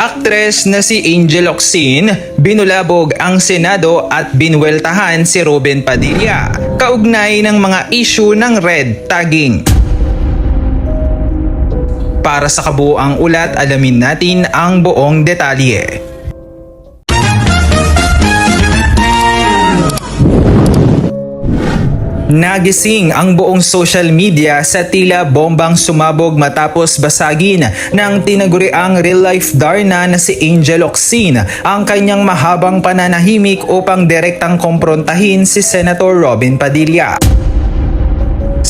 Aktres na si Angel Locsin, binulabog ang Senado at binweltahan si Ruben Padilla, kaugnay ng mga issue ng red tagging. Para sa kabuuang ulat, alamin natin ang buong detalye. Nagising ang buong social media sa tila bombang sumabog matapos basagin ng tinaguriang real-life Darna na si Angel Locsin ang kanyang mahabang pananahimik upang direktang komprontahin si Senator Robin Padilla.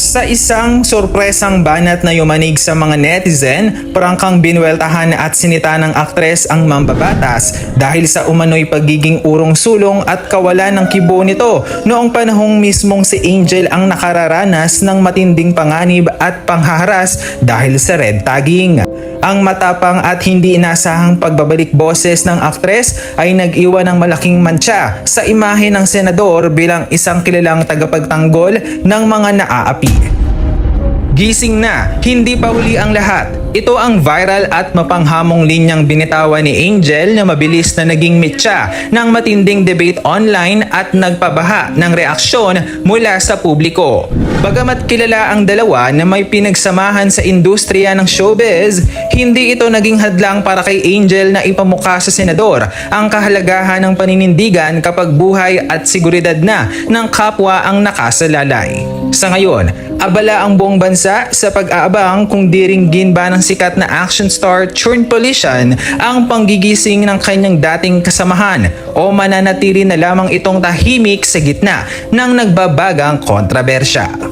Sa isang sorpresang banat na yumanig sa mga netizen, prangkang binweltahan at sinita ng aktres ang mambabatas dahil sa umano'y pagiging urong-sulong at kawalan ng kibo nito noong panahong mismong si Angel ang nakararanas ng matinding panganib at panghaharas dahil sa red tagging. Ang matapang at hindi inasahang pagbabalik boses ng aktres ay nag-iwan ng malaking mantsa sa imahe ng senador bilang isang kilalang tagapagtanggol ng mga naaapi. Gising na, hindi pa huli ang lahat. Ito ang viral at mapanghamong linyang binitawan ni Angel na mabilis na naging mitya ng matinding debate online at nagpabaha ng reaksyon mula sa publiko. Bagamat kilala ang dalawa na may pinagsamahan sa industriya ng showbiz, hindi ito naging hadlang para kay Angel na ipamukha sa senador ang kahalagahan ng paninindigan kapag buhay at seguridad na ng kapwa ang nakasalalay. Sa ngayon, abala ang buong bansa sa pag-aabang kung diringgin ba ng sikat na action star turned politician ang panggigising ng kanyang dating kasamahan o mananatili na lamang itong tahimik sa gitna ng nagbabagang kontrobersya.